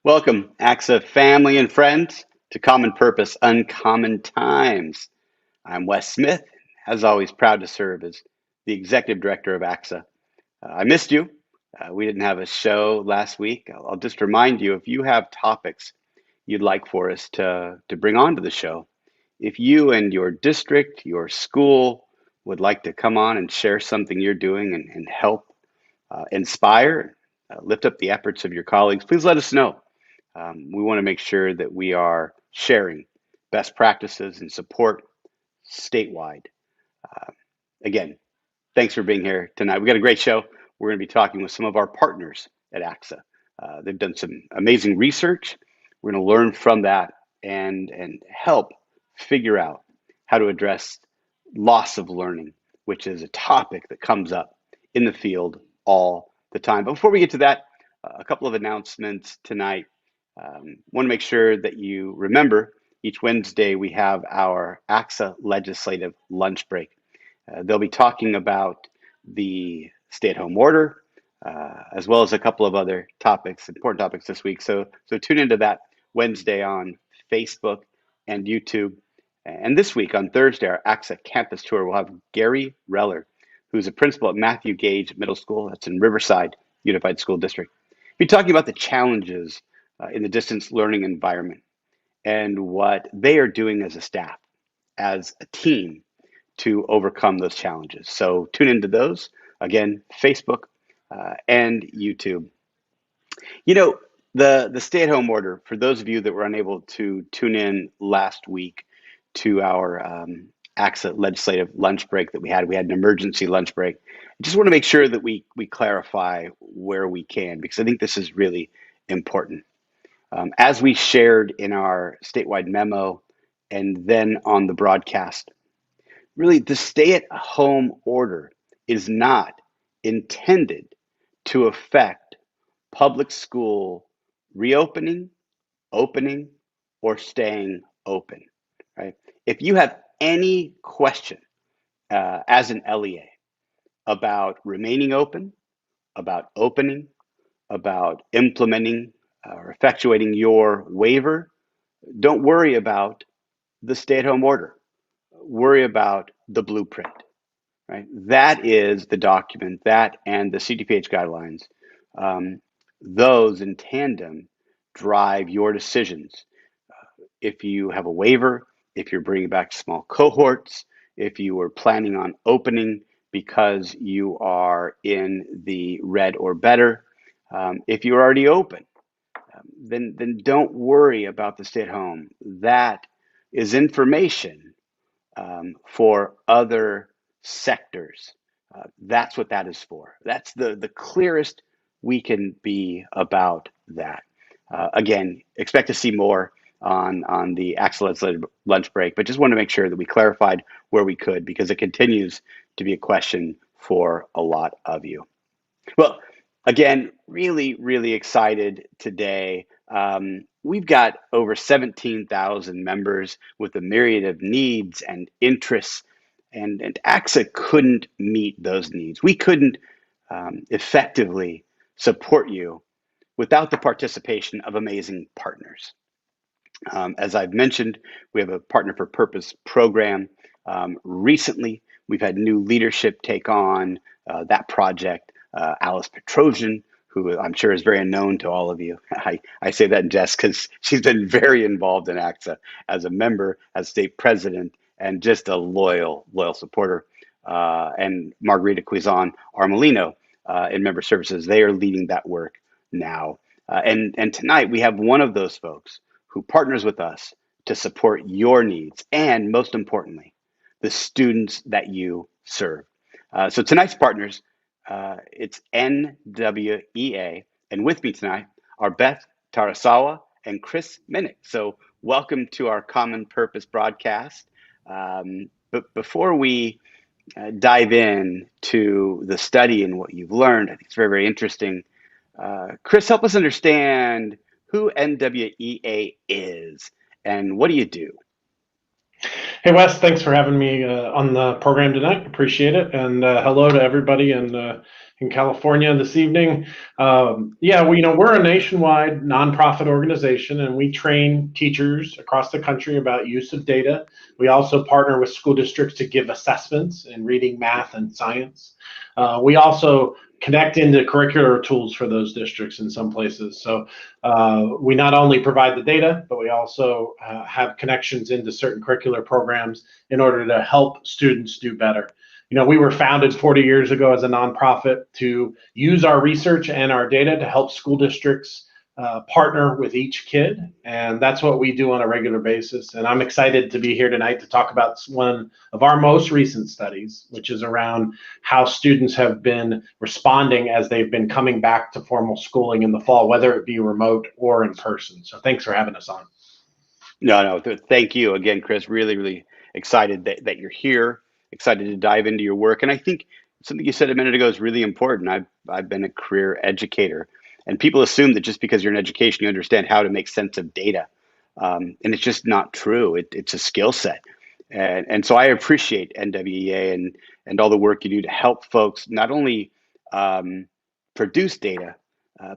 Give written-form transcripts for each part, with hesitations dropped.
Welcome, ACSA family and friends, to Common Purpose, Uncommon Times. I'm Wes Smith, as always, proud to serve as the Executive Director of ACSA. I missed you. We didn't have a show last week. I'll just remind you, if you have topics you'd like for us to bring onto the show, if you and your district, your school would like to come on and share something you're doing and help inspire, lift up the efforts of your colleagues, please let us know. We want to make sure that we are sharing best practices and support statewide. Uh, Again, thanks for being here tonight. We got a great show. We're going to be talking with some of our partners at ACSA. They've done some amazing research. We're going to learn from that and help figure out how to address loss of learning, which is a topic that comes up in the field all the time. But before we get to that, a couple of announcements tonight. Want to make sure that you remember each Wednesday we have our ACSA legislative lunch break. They'll be talking about the stay-at-home order, as well as a couple of other topics, important topics this week. So tune into that Wednesday on Facebook and YouTube. And this week on Thursday, our ACSA campus tour will have Gary Reller, who's a principal at Matthew Gage Middle School. That's in Riverside Unified School District. We'll be talking about the challenges in the distance learning environment and what they are doing as a staff, as a team, to overcome those challenges. So tune into those, again, Facebook and YouTube. You know, the stay-at-home order, for those of you that were unable to tune in last week to our ACSA legislative lunch break that we had an emergency lunch break. I just want to make sure that we clarify where we can, because I think this is really important. As we shared in our statewide memo and then on the broadcast, really the stay-at-home order is not intended to affect public school reopening, opening, or staying open, right? If you have any question as an LEA about remaining open, about opening, about implementing or effectuating your waiver, don't worry about the stay-at-home order. Worry about the blueprint, right? That is the document, that and the CDPH guidelines. Those in tandem drive your decisions. If you have a waiver, if you're bringing back small cohorts, if you are planning on opening because you are in the red or better, if you're already open, then don't worry about the stay at home. That is information for other sectors. That's what that is for. That's the clearest we can be about that. Again, expect to see more on the ACSA lunch break, but just want to make sure that we clarified where we could, because it continues to be a question for a lot of you. Well, again, really, really excited today. We've got over 17,000 members with a myriad of needs and interests, and ACSA couldn't meet those needs. We couldn't effectively support you without the participation of amazing partners. As I've mentioned, we have a Partner for Purpose program. Recently, we've had new leadership take on that project. Alice Petrosian, who I'm sure is very unknown to all of you. I say that in jest because she's been very involved in ACSA as a member, as state president, and just a loyal supporter. And Margarita Quizon Armelino in member services, they are leading that work now. And tonight we have one of those folks who partners with us to support your needs and, most importantly, the students that you serve. So tonight's partners, it's NWEA, and with me tonight are Beth Tarasawa and Chris Minnich. So welcome to our Common Purpose broadcast. But before we dive in to the study and what you've learned, I think it's very, very interesting. Chris, help us understand who NWEA is and what do you do? Hey, Wes, thanks for having me on the program tonight. Appreciate it. And hello to everybody in in California this evening. We're a nationwide nonprofit organization, and we train teachers across the country about use of data. We also partner with school districts to give assessments in reading, math, and science. We also connect into curricular tools for those districts in some places. So we not only provide the data, but we also have connections into certain curricular programs in order to help students do better. We were founded 40 years ago as a nonprofit to use our research and our data to help school districts partner with each kid. And that's what we do on a regular basis. And I'm excited to be here tonight to talk about one of our most recent studies, which is around how students have been responding as they've been coming back to formal schooling in the fall, whether it be remote or in person. So thanks for having us on. No, thank you again, Chris. Really, really excited that you're here, excited to dive into your work. And I think something you said a minute ago is really important. I've been a career educator, and people assume that just because you're in education, you understand how to make sense of data. And it's just not true. It's a skill set. And so I appreciate NWEA and all the work you do to help folks not only produce data,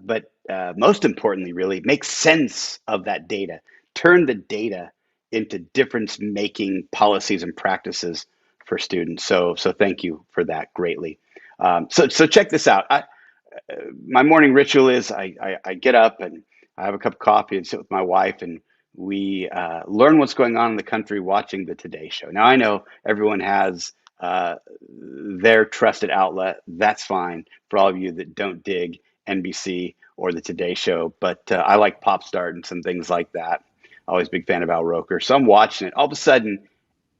but most importantly, really make sense of that data, turn the data into difference-making policies and practices for students. So thank you for that greatly. So check this out. My morning ritual is I get up and I have a cup of coffee and sit with my wife, and we learn what's going on in the country watching the Today Show. Now, I know everyone has their trusted outlet. That's fine for all of you that don't dig NBC or the Today Show, but I like Pop Start and some things like that. Always a big fan of Al Roker. So I'm watching it. All of a sudden,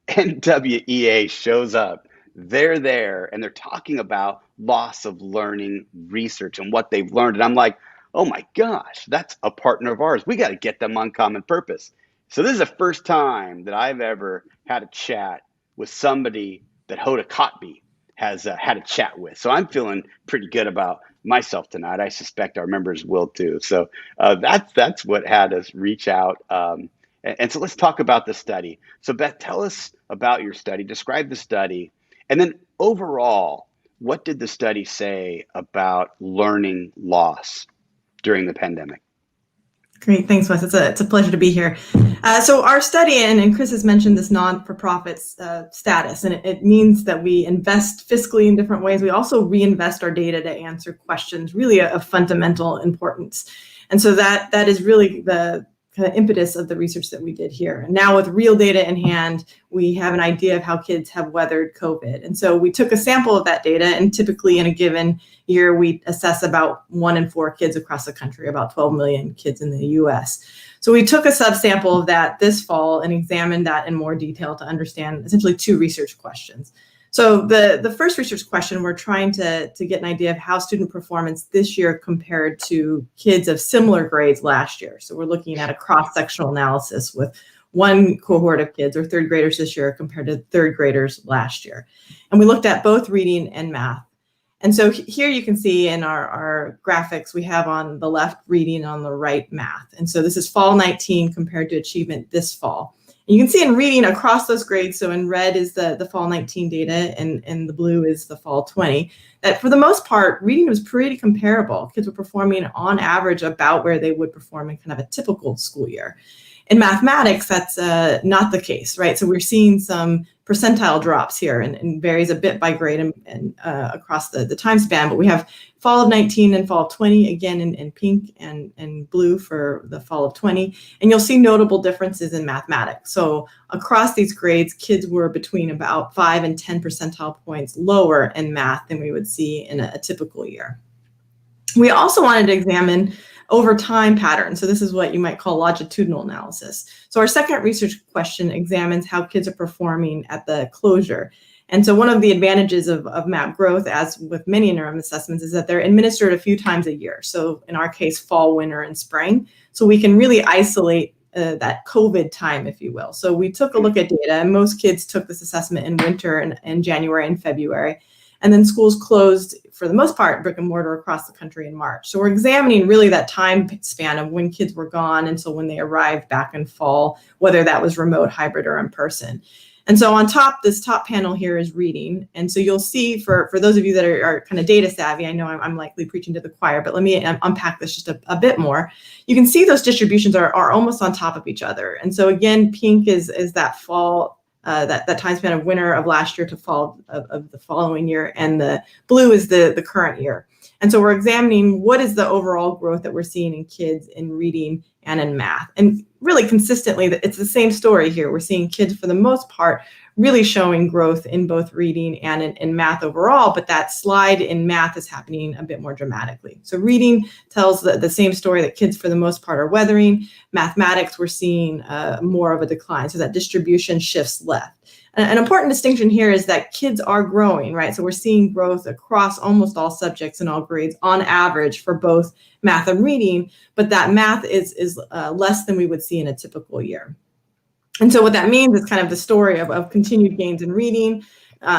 NWEA shows up. They're there, and they're talking about loss of learning research and what they've learned. And I'm like, oh my gosh, that's a partner of ours. We got to get them on Common Purpose. So this is the first time that I've ever had a chat with somebody that Hoda Kotb has had a chat with. So I'm feeling pretty good about myself tonight. I suspect our members will too. So that's what had us reach out. And so let's talk about the study. So Beth, tell us about your study, describe the study, and then overall, what did the study say about learning loss during the pandemic? Great, thanks, Wes. It's a pleasure to be here. So our study, and Chris has mentioned this non-for-profit status, and it means that we invest fiscally in different ways. We also reinvest our data to answer questions really of fundamental importance. And so that is really the kind of impetus of the research that we did here. And now with real data in hand, we have an idea of how kids have weathered COVID. And so we took a sample of that data, and typically in a given year, we assess about 1 in 4 kids across the country, about 12 million kids in the US. So we took a subsample of that this fall and examined that in more detail to understand essentially 2 research questions. So the first research question, we're trying to get an idea of how student performance this year compared to kids of similar grades last year. So we're looking at a cross-sectional analysis with one cohort of kids, or 3rd graders this year compared to 3rd graders last year. And we looked at both reading and math. And so here you can see in our graphics, we have on the left reading, on the right math. And so this is fall 19 compared to achievement this fall. You can see in reading across those grades, so in red is the fall 19 data, and the blue is the fall 20, that for the most part, reading was pretty comparable. Kids were performing on average about where they would perform in kind of a typical school year. In mathematics, that's not the case, right? So we're seeing some percentile drops here, and varies a bit by grade and across the time span, but we have fall of 19 and fall of 20, again in pink and blue for the fall of 20, and you'll see notable differences in mathematics. So across these grades, kids were between about 5 and 10 percentile points lower in math than we would see in a typical year. We also wanted to examine over time patterns. So this is what you might call longitudinal analysis. So our second research question examines how kids are performing at the closure. And so one of the advantages of MAP growth, as with many interim assessments, is that they're administered a few times a year. So in our case, fall, winter, and spring. So we can really isolate that COVID time, if you will. So we took a look at data, and most kids took this assessment in winter and in January and February. And then schools closed, for the most part, brick and mortar across the country in March. So we're examining really that time span of when kids were gone until when they arrived back in fall, whether that was remote, hybrid, or in person. And so on top, this top panel here is reading. And so you'll see for those of you that are kind of data savvy, I know I'm likely preaching to the choir, but let me unpack this just a bit more. You can see those distributions are almost on top of each other. And so again, pink is that fall, that time span of winter of last year to fall of the following year, and the blue is the current year. And so we're examining what is the overall growth that we're seeing in kids in reading and in math. And really consistently, it's the same story here. We're seeing kids, for the most part, really showing growth in both reading and in math overall, but that slide in math is happening a bit more dramatically. So reading tells the same story, that kids, for the most part, are weathering. Mathematics, we're seeing more of a decline. So that distribution shifts left. An important distinction here is that kids are growing, right? So we're seeing growth across almost all subjects and all grades on average for both math and reading, but that math is less than we would see in a typical year. And so what that means is kind of the story of continued gains in reading.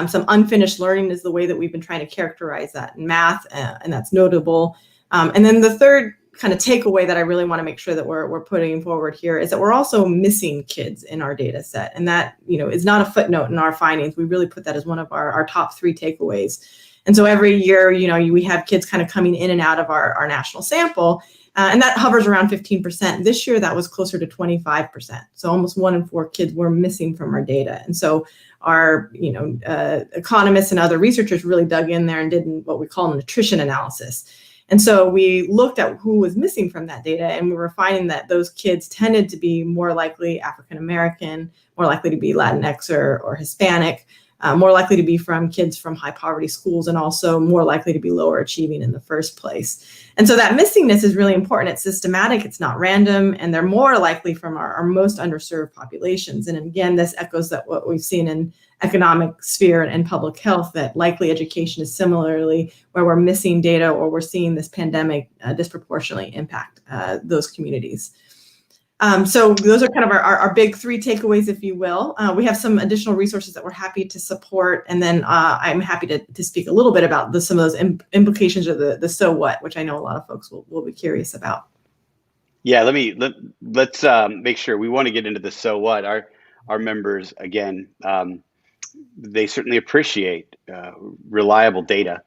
Some unfinished learning is the way that we've been trying to characterize that in math, and that's notable. And then the third kind of takeaway that I really want to make sure that we're putting forward here is that we're also missing kids in our data set. And that, is not a footnote in our findings. We really put that as one of our top 3 takeaways. And so every year, we have kids kind of coming in and out of our national sample, and that hovers around 15%. This year, that was closer to 25%. So almost 1 in 4 kids were missing from our data. And so our, economists and other researchers really dug in there and did what we call an attrition analysis. And so we looked at who was missing from that data, and we were finding that those kids tended to be more likely African American, more likely to be Latinx or Hispanic, more likely to be from kids from high poverty schools, and also more likely to be lower achieving in the first place. And so that missingness is really important. It's systematic, it's not random, and they're more likely from our most underserved populations. And again, this echoes that what we've seen in economic sphere and public health, that likely education is similarly where we're missing data, or we're seeing this pandemic disproportionately impact those communities. So those are kind of our big 3 takeaways, if you will. We have some additional resources that we're happy to support. And then I'm happy to speak a little bit about some of those implications of the so what, which I know a lot of folks will be curious about. Yeah, let's make sure. We want to get into the so what. Our members, again, they certainly appreciate reliable data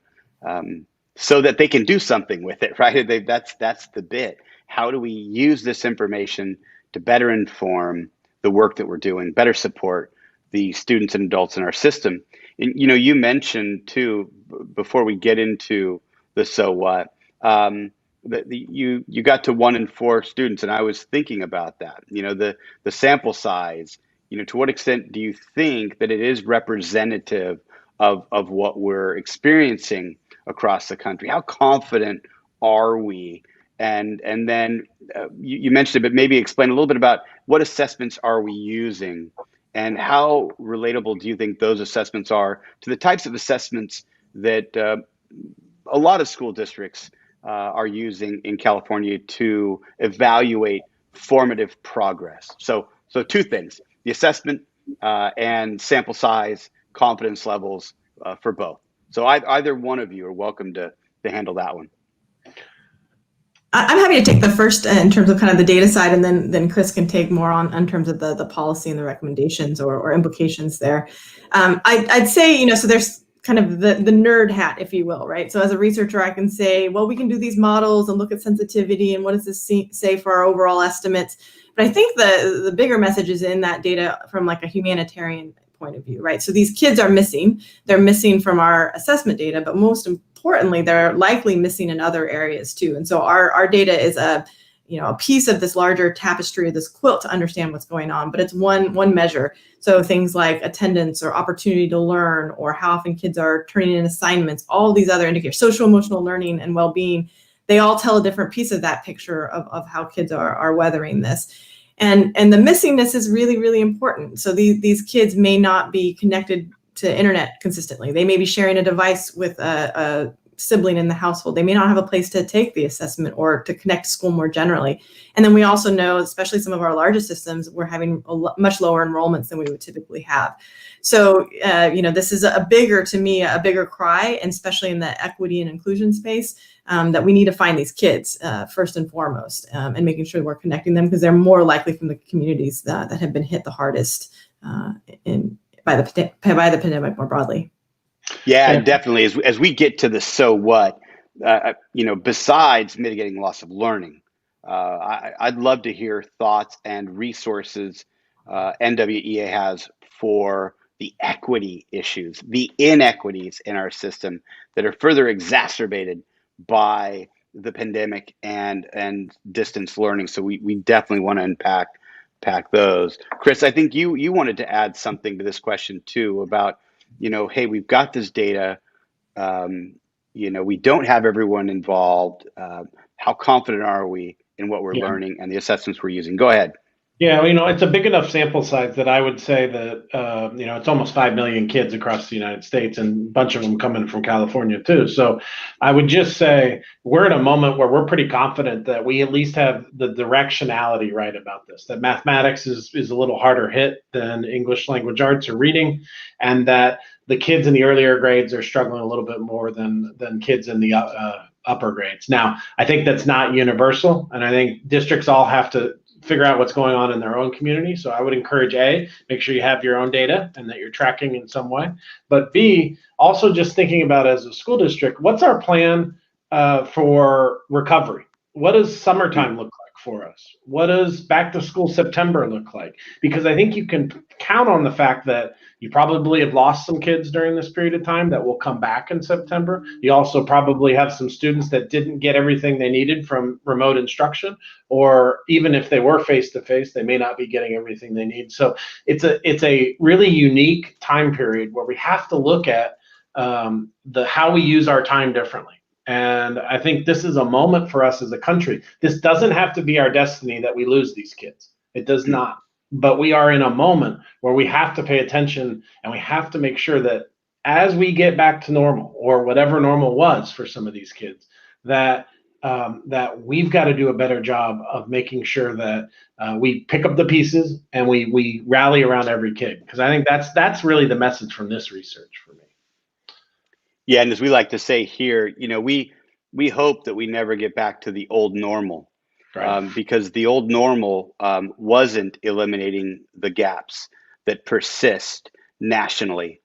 so that they can do something with it, right? That's the bit. How do we use this information to better inform the work that we're doing, better support the students and adults in our system? And, you mentioned too, before we get into the so what, that you got to 1 in 4 students, and I was thinking about that. The sample size. To what extent do you think that it is representative of what we're experiencing across the country? How confident are we? And then you mentioned it, but maybe explain a little bit about what assessments are we using, and how relatable do you think those assessments are to the types of assessments that a lot of school districts are using in California to evaluate formative progress? So 2 things: the assessment and sample size, confidence levels for both. So either one of you are welcome to handle that one. I'm happy to take the first in terms of kind of the data side, and then Chris can take more on in terms of the policy and the recommendations or implications there. I'd say, so there's kind of the nerd hat, if you will, right? So as a researcher, I can say, well, we can do these models and look at sensitivity and what does this say for our overall estimates. But I think the bigger message is in that data from like a humanitarian point of view, right? So these kids are missing. They're missing from our assessment data, but most importantly, they're likely missing in other areas too. And so our data is a piece of this larger tapestry, of this quilt, to understand what's going on, but it's one measure. So things like attendance or opportunity to learn, or how often kids are turning in assignments, all these other indicators, social emotional learning and well-being, they all tell a different piece of that picture of how kids are weathering this. And the missingness is really, really important. So these kids may not be connected to internet consistently. They may be sharing a device with a sibling in the household. They may not have a place to take the assessment or to connect to school more generally. And then we also know, especially some of our largest systems, we're having much lower enrollments than we would typically have. So, this is a bigger cry, and especially in the equity and inclusion space, that we need to find these kids first and foremost, and making sure we're connecting them, because they're more likely from the communities that have been hit the hardest by the pandemic more broadly. Yeah, definitely. As we get to the so what, besides mitigating loss of learning, I'd love to hear thoughts and resources NWEA has for the equity issues, the inequities in our system that are further exacerbated by the pandemic and distance learning. So we definitely want to unpack those. Chris, I think you wanted to add something to this question too about, hey, we've got this data. We don't have everyone involved. How confident are we in what we're learning and the assessments we're using? Go ahead. Yeah, it's a big enough sample size that I would say that, it's almost 5 million kids across the United States, and a bunch of them coming from California too. So I would just say we're in a moment where we're pretty confident that we at least have the directionality right about this, that mathematics is a little harder hit than English language arts or reading, and that the kids in the earlier grades are struggling a little bit more than kids in the upper grades. Now, I think that's not universal, and I think districts all have to figure out what's going on in their own community. So I would encourage make sure you have your own data and that you're tracking in some way. But B, also just thinking about as a school district, what's our plan for recovery? What does summertime look like for us? What does back to school September look like? Because I think you can count on the fact that you probably have lost some kids during this period of time that will come back in September. You also probably have some students that didn't get everything they needed from remote instruction, or even if they were face-to-face, they may not be getting everything they need. So it's a really unique time period where we have to look at how we use our time differently. And I think this is a moment for us as a country. This doesn't have to be our destiny that we lose these kids. It does not. But we are in a moment where we have to pay attention, and we have to make sure that as we get back to normal, or whatever normal was for some of these kids, that we've got to do a better job of making sure that we pick up the pieces and we rally around every kid. Because I think that's really the message from this research for me. Yeah, and as we like to say here, we hope that we never get back to the old normal. Right. Because the old normal wasn't eliminating the gaps that persist nationally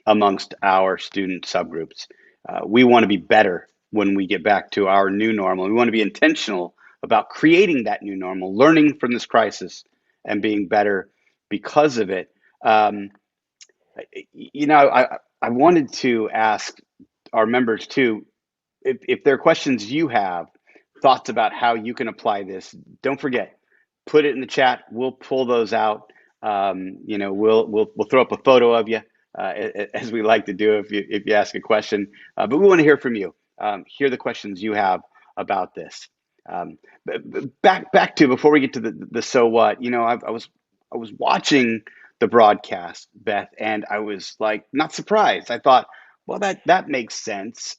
amongst our student subgroups. We want to be better when we get back to our new normal. We want to be intentional about creating that new normal, learning from this crisis and being better because of it. I wanted to ask our members too, if there are questions you have, thoughts about how you can apply this, don't forget, put it in the chat. We'll pull those out. We'll throw up a photo of you, as we like to do if you ask a question. But we want to hear from you. Hear the questions you have about this. Back to, before we get to the so what, I was watching the broadcast, Beth, and I was like not surprised. I thought, well, that makes sense.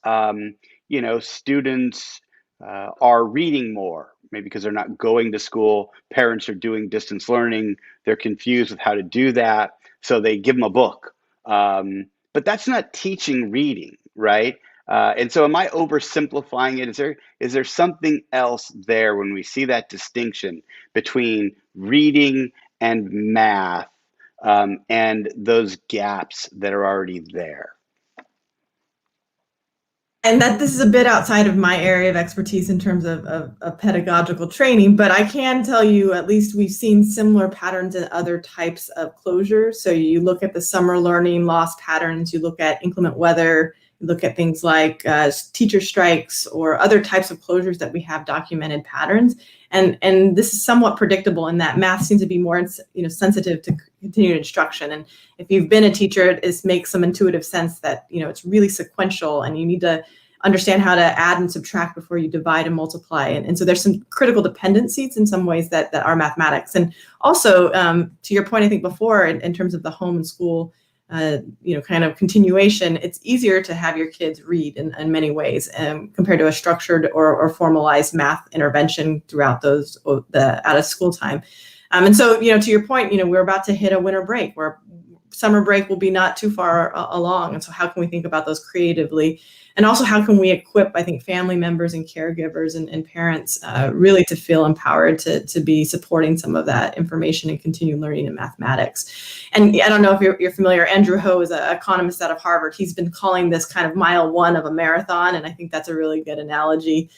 Students are reading more, maybe because they're not going to school. Parents are doing distance learning. They're confused with how to do that, so they give them a book. But that's not teaching reading, right? And so am I oversimplifying it? Is there something else there when we see that distinction between reading and math and those gaps that are already there? And that this is a bit outside of my area of expertise in terms of pedagogical training, but I can tell you at least we've seen similar patterns in other types of closures. So you look at the summer learning loss patterns, you look at inclement weather, you look at things like teacher strikes or other types of closures that we have documented patterns. And this is somewhat predictable in that math seems to be more sensitive to continued instruction. And if you've been a teacher, it makes some intuitive sense that it's really sequential and you need to understand how to add and subtract before you divide and multiply. And so there's some critical dependencies in some ways that are mathematics. And also to your point, I think before in terms of the home and school kind of continuation, it's easier to have your kids read in many ways compared to a structured or formalized math intervention throughout the out of school time. And so, to your point, we're about to hit a winter break where summer break will be not too far along. And so how can we think about those creatively? And also, how can we equip, I think, family members and caregivers and parents really to feel empowered to be supporting some of that information and continue learning in mathematics? And I don't know if you're familiar, Andrew Ho is an economist out of Harvard. He's been calling this kind of mile one of a marathon, and I think that's a really good analogy.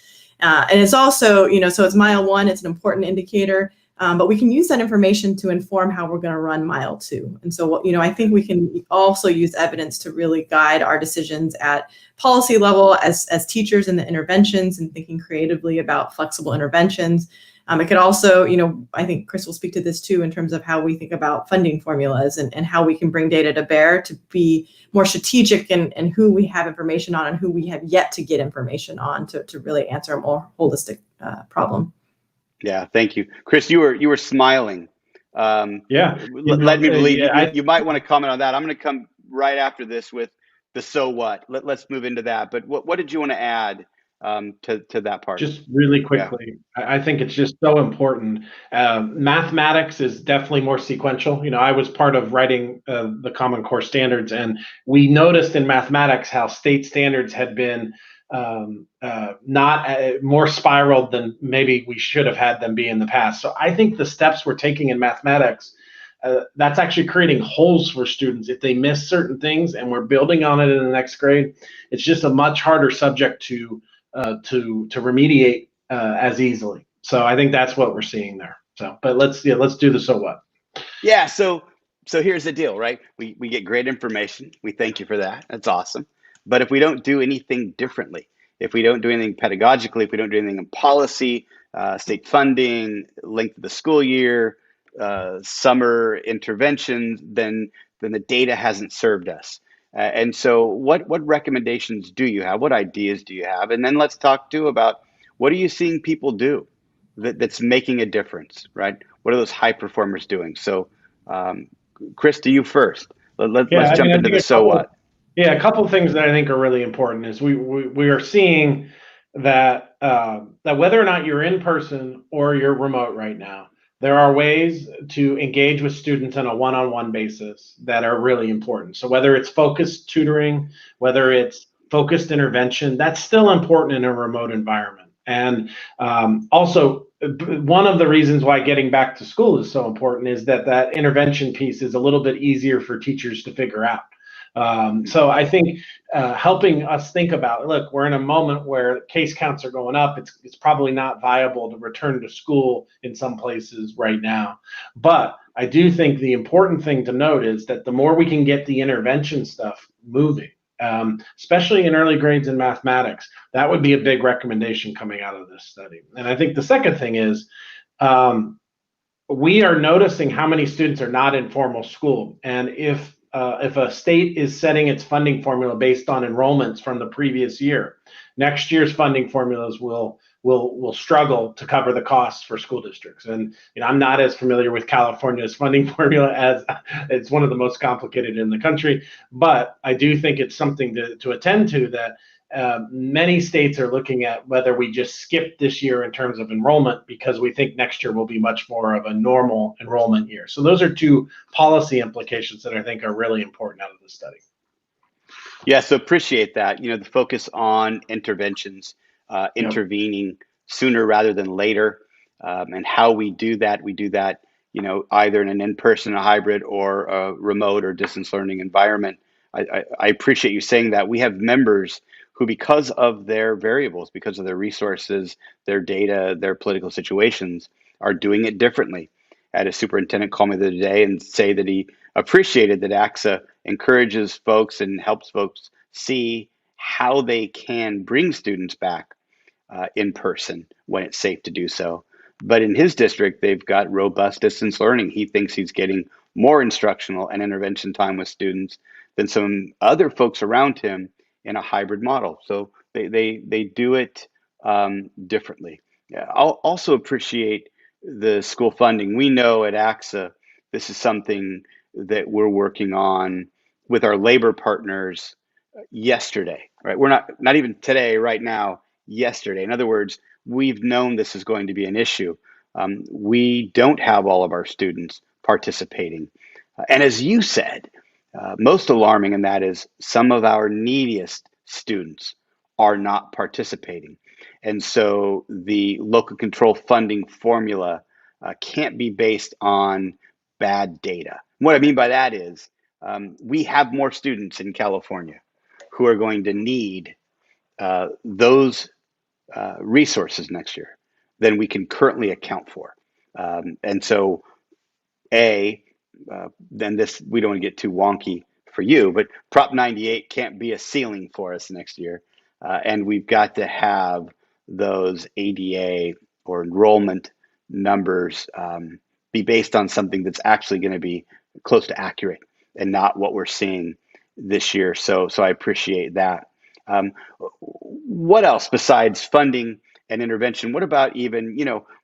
And it's also, so it's mile one, it's an important indicator. But we can use that information to inform how we're going to run mile two. And so, I think we can also use evidence to really guide our decisions at policy level as teachers in the interventions and thinking creatively about flexible interventions. It could also, I think Chris will speak to this too, in terms of how we think about funding formulas and how we can bring data to bear to be more strategic in who we have information on and who we have yet to get information on to really answer a more holistic problem. Yeah, thank you, Chris. You were smiling. Yeah, let me believe you might want to comment on that. I'm going to come right after this with the so what. Let's move into that. But what did you want to add to that part? Just really quickly, yeah. I think it's just so important. Mathematics is definitely more sequential. I was part of writing the Common Core standards, and we noticed in mathematics how state standards had been not more spiraled than maybe we should have had them be in the past. So I think the steps we're taking in mathematics, that's actually creating holes for students if they miss certain things, and we're building on it in the next grade. It's just a much harder subject to remediate as easily. So I think that's what we're seeing there. So, but let's do the so what. Yeah. So here's the deal, right? We get great information. We thank you for that. That's awesome. But if we don't do anything differently, if we don't do anything pedagogically, if we don't do anything in policy, state funding, length of the school year, summer interventions, then the data hasn't served us. And so what recommendations do you have? What ideas do you have? And then let's talk too about what are you seeing people do that's making a difference, right? What are those high performers doing? So Chris, to you first. Let's jump into the so what. Yeah, a couple of things that I think are really important is we are seeing that that whether or not you're in person or you're remote right now, there are ways to engage with students on a one-on-one basis that are really important. So whether it's focused tutoring, whether it's focused intervention, that's still important in a remote environment. And also, one of the reasons why getting back to school is so important is that intervention piece is a little bit easier for teachers to figure out. So I think helping us think about, look, we're in a moment where case counts are going up. It's probably not viable to return to school in some places right now. But I do think the important thing to note is that the more we can get the intervention stuff moving, especially in early grades in mathematics, that would be a big recommendation coming out of this study. And I think the second thing is we are noticing how many students are not in formal school. And if a state is setting its funding formula based on enrollments from the previous year, next year's funding formulas will struggle to cover the costs for school districts. And I'm not as familiar with California's funding formula, as it's one of the most complicated in the country, but I do think it's something to attend to, that many states are looking at whether we just skip this year in terms of enrollment, because we think next year will be much more of a normal enrollment year. So those are two policy implications that I think are really important out of the study. Yeah, so appreciate that. The focus on interventions, intervening sooner rather than later, and how we do that. We do that, either in an in-person, a hybrid, or a remote or distance learning environment. I appreciate you saying that. We have members who, because of their variables, because of their resources, their data, their political situations, are doing it differently. I had a superintendent call me the other day and say that he appreciated that ACSA encourages folks and helps folks see how they can bring students back in person when it's safe to do so. But in his district, they've got robust distance learning. He thinks he's getting more instructional and intervention time with students than some other folks around him in a hybrid model. So they do it differently. I'll also appreciate the school funding. We know at ACSA, this is something that we're working on with our labor partners yesterday, right? We're not even today, right now, yesterday. In other words, we've known this is going to be an issue. We don't have all of our students participating. And as you said, most alarming, and that is some of our neediest students are not participating. And so the local control funding formula can't be based on bad data. What I mean by that is we have more students in California who are going to need those resources next year than we can currently account for. And so, then this, we don't want to get too wonky for you, but Prop 98 can't be a ceiling for us next year. And we've got to have those ADA or enrollment numbers be based on something that's actually going to be close to accurate and not what we're seeing this year. So I appreciate that. What else besides funding and intervention? What about even,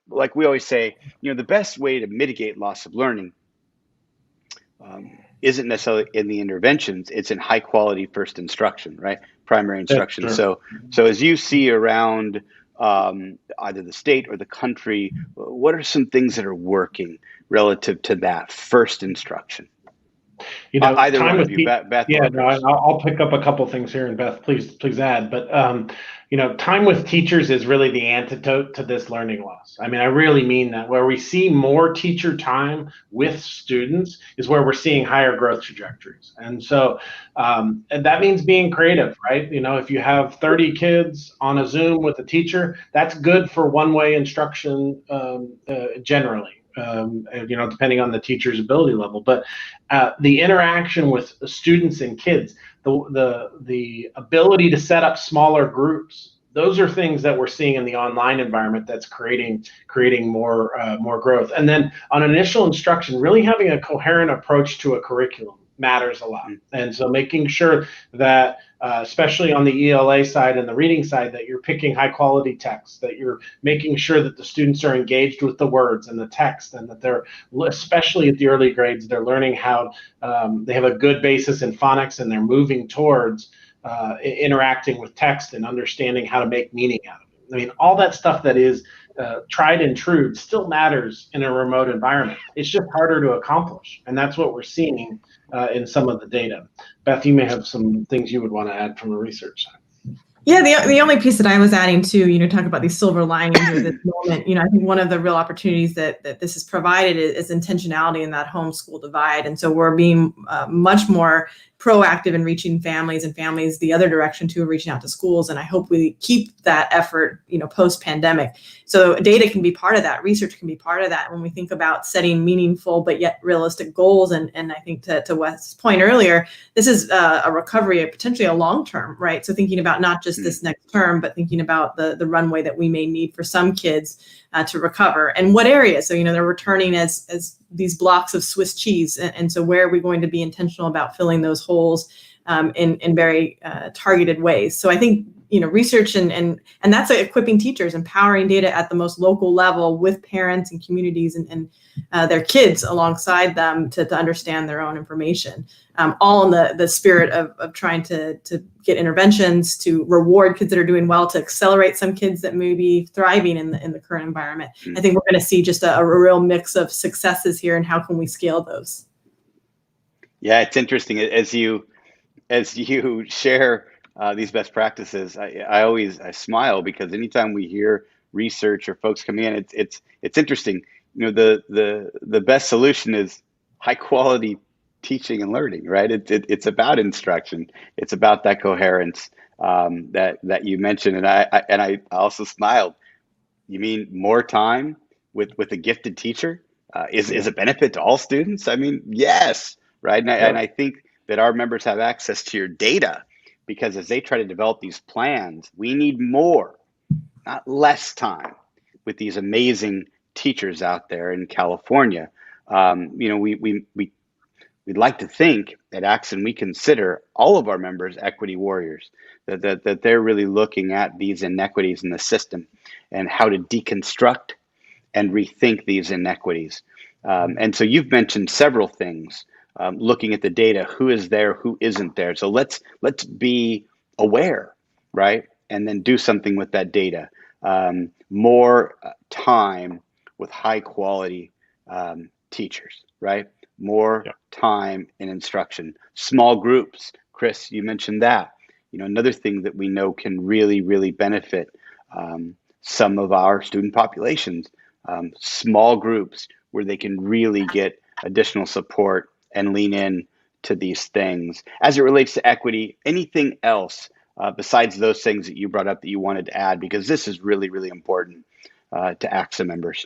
like we always say, the best way to mitigate loss of learning isn't necessarily in the interventions, it's in high quality first instruction, right? Primary instruction. Yeah, sure. So as you see around either the state or the country, what are some things that are working relative to that first instruction? Either one of you, Beth. Yeah, no, I'll pick up a couple things here, and Beth, please add. But time with teachers is really the antidote to this learning loss. I mean, I really mean that. Where we see more teacher time with students is where we're seeing higher growth trajectories. And so and that means being creative, right? If you have 30 kids on a Zoom with a teacher, that's good for one-way instruction generally. Depending on the teacher's ability level, but the interaction with the students and kids, the ability to set up smaller groups, those are things that we're seeing in the online environment that's creating more growth. And then on initial instruction, really having a coherent approach to a curriculum matters a lot. And so making sure that especially on the ELA side and the reading side, that you're picking high quality text, that you're making sure that the students are engaged with the words and the text, and that they're, especially at the early grades, they're learning how they have a good basis in phonics, and they're moving towards interacting with text and understanding how to make meaning out of it. I mean, all that stuff that is tried and true still matters in a remote environment. It's just harder to accomplish, and that's what we're seeing in some of the data. Beth, you may have some things you would want to add from the research side. Yeah, the only piece that I was adding to, talk about these silver linings or this moment, I think one of the real opportunities that this has provided is intentionality in that homeschool divide. And so we're being much more proactive in reaching families the other direction too, reaching out to schools. And I hope we keep that effort, post-pandemic. So data can be part of that. Research can be part of that when we think about setting meaningful but yet realistic goals. And I think to Wes' point earlier, this is a recovery, potentially a long-term, right? So thinking about not just this next term, but thinking about the runway that we may need for some kids to recover, and what areas. So, they're returning as these blocks of Swiss cheese. And so where are we going to be intentional about filling those holes in very targeted ways? So I think, research and that's equipping teachers, empowering data at the most local level with parents and communities and their kids alongside them to understand their own information, all in the spirit of trying to get interventions to reward kids that are doing well, to accelerate some kids that may be thriving in the current environment. I think we're going to see just a real mix of successes here, and how can we scale those? Yeah, it's interesting as you share these best practices. I smile, because anytime we hear research or folks come in, it's interesting. The best solution is high quality teaching and learning, right? It's about instruction. It's about that coherence that you mentioned, and I also smiled. You mean more time with a gifted teacher is a benefit to all students? I mean, yes, right. And I think that our members have access to your data, because as they try to develop these plans, we need more, not less time with these amazing teachers out there in California. We'd like to think at ACSA we consider all of our members equity warriors, that they're really looking at these inequities in the system and how to deconstruct and rethink these inequities. And so you've mentioned several things, looking at the data, who is there, who isn't there. So let's be aware, right? And then do something with that data. More time with high quality teachers, right? more time in instruction. Small groups, Chris, you mentioned that. Another thing that we know can really, really benefit some of our student populations. Small groups where they can really get additional support and lean in to these things. As it relates to equity, anything else besides those things that you brought up that you wanted to add, because this is really, really important to ACSA members?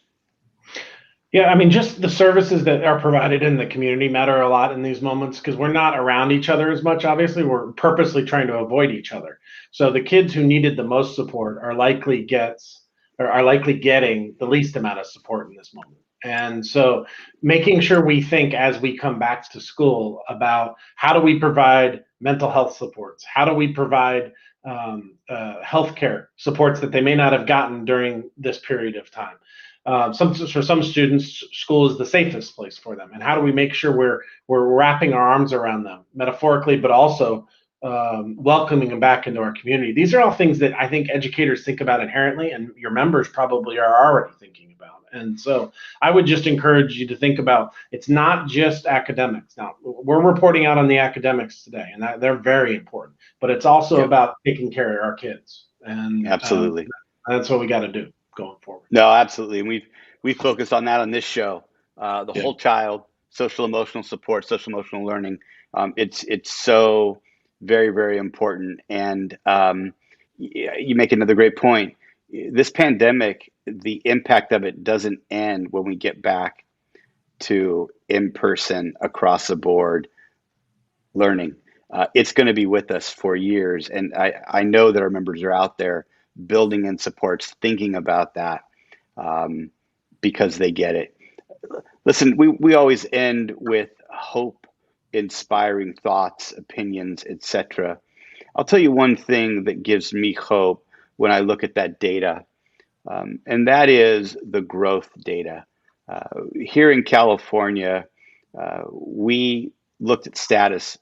Yeah, I mean, just the services that are provided in the community matter a lot in these moments, because we're not around each other as much. Obviously, we're purposely trying to avoid each other. So the kids who needed the most support are likely getting the least amount of support in this moment. And so making sure we think as we come back to school about how do we provide mental health supports? How do we provide healthcare supports that they may not have gotten during this period of time? For some students, school is the safest place for them. And how do we make sure we're wrapping our arms around them metaphorically, but also welcoming them back into our community? These are all things that I think educators think about inherently, and your members probably are already thinking about. And so I would just encourage you to think about, it's not just academics. Now, we're reporting out on the academics today, and they're very important, but it's also about taking care of our kids. And absolutely, that's what we got to do going forward. No, absolutely. And we focus on that on this show, the whole child, social emotional support, social emotional learning. It's so very, very important. And you make another great point. This pandemic, the impact of it doesn't end when we get back to in-person, across the board learning. It's going to be with us for years. And I know that our members are out there building in supports, thinking about that because they get it. Listen, we always end with hope, inspiring thoughts, opinions, etc. I'll tell you one thing that gives me hope when I look at that data, and that is the growth data. Here in California, we looked at status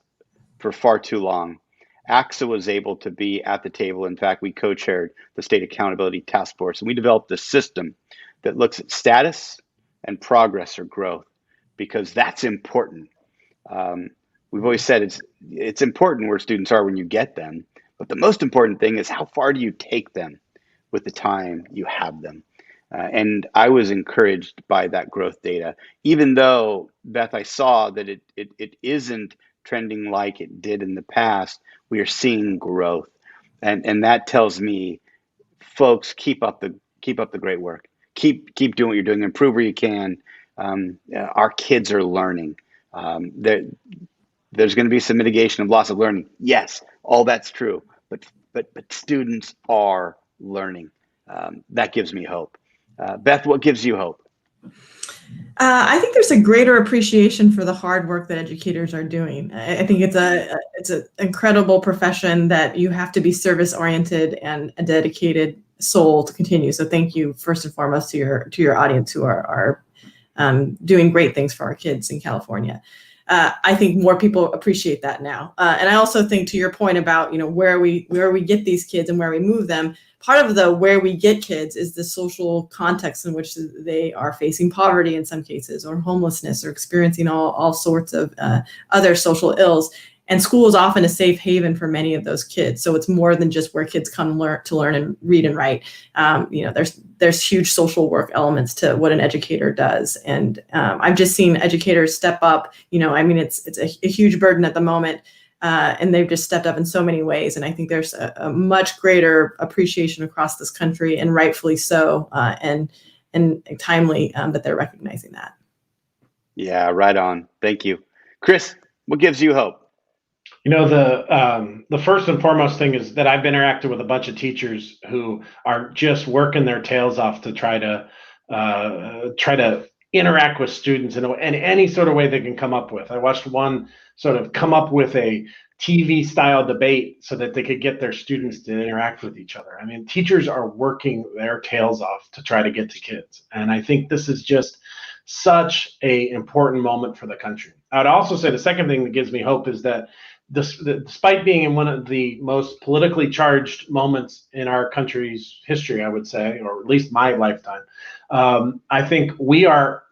for far too long. ACSA was able to be at the table. In fact, we co-chaired the State Accountability Task Force, and we developed a system that looks at status and progress or growth, because that's important. We've always said it's important where students are when you get them, but the most important thing is how far do you take them with the time you have them. And I was encouraged by that growth data, even though, Beth, I saw that it isn't trending like it did in the past. We are seeing growth, and that tells me, folks, keep up the great work. Keep doing what you're doing. Improve where you can. Our kids are learning. There's going to be some mitigation of loss of learning. Yes, all that's true. But students are learning. That gives me hope. Beth, what gives you hope? I think there's a greater appreciation for the hard work that educators are doing. I think it's an incredible profession that you have to be service oriented and a dedicated soul to continue. So thank you first and foremost to your audience who are doing great things for our kids in California. I think more people appreciate that now. And I also think, to your point about, where we get these kids and where we move them, part of the where we get kids is the social context in which they are facing poverty in some cases, or homelessness, or experiencing all sorts of other social ills. And school is often a safe haven for many of those kids. So it's more than just where kids come to learn and read and write. There's huge social work elements to what an educator does. And I've just seen educators step up. It's a huge burden at the moment. And they've just stepped up in so many ways. And I think there's a much greater appreciation across this country, and rightfully so, and timely that they're recognizing that. Yeah, right on. Thank you. Chris, what gives you hope? The first and foremost thing is that I've interacted with a bunch of teachers who are just working their tails off to try to interact with students in any sort of way they can come up with. I watched one sort of come up with a TV style debate so that they could get their students to interact with each other. I mean, teachers are working their tails off to try to get to kids. And I think this is just such an important moment for the country. I would also say the second thing that gives me hope is that despite being in one of the most politically charged moments in our country's history, I would say, or at least my lifetime, I think we are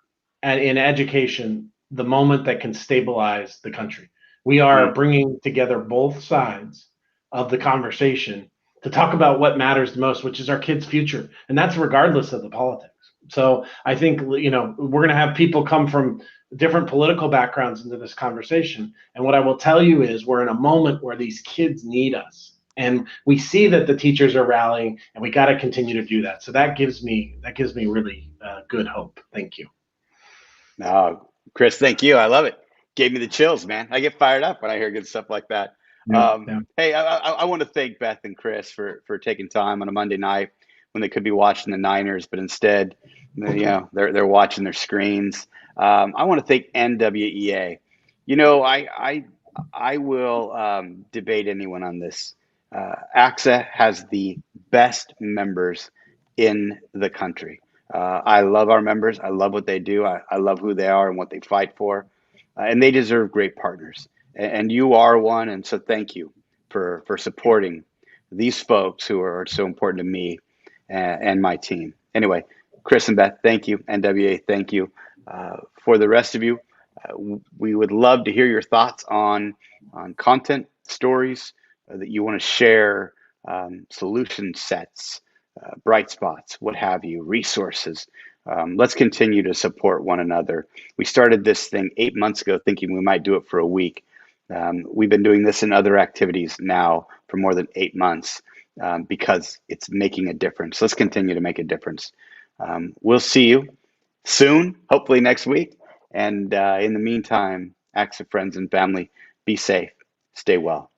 in education the moment that can stabilize the country. We are bringing together both sides of the conversation to talk about what matters the most, which is our kids' future. And that's regardless of the politics. So I think, we're going to have people come from different political backgrounds into this conversation. And what I will tell you is we're in a moment where these kids need us. And we see that the teachers are rallying, and we got to continue to do that. So that gives me really good hope. Thank you. Chris, thank you. I love it. Gave me the chills, man. I get fired up when I hear good stuff like that. Hey, I want to thank Beth and Chris for taking time on a Monday night when they could be watching the Niners, but instead, they're watching their screens. I want to thank NWEA. I will debate anyone on this. ACSA has the best members in the country. I love our members. I love what they do. I love who they are and what they fight for. And they deserve great partners. And you are one. And so thank you for supporting these folks who are so important to me and my team. Anyway, Chris and Beth, thank you. NWA, thank you. For the rest of you, we would love to hear your thoughts on content, stories that you want to share, solution sets, bright spots, what have you, resources. Let's continue to support one another. We started this thing 8 months ago thinking we might do it for a week. We've been doing this in other activities now for more than 8 months because it's making a difference. Let's continue to make a difference. We'll see you soon, hopefully next week. And in the meantime, ACSA friends and family, be safe, stay well.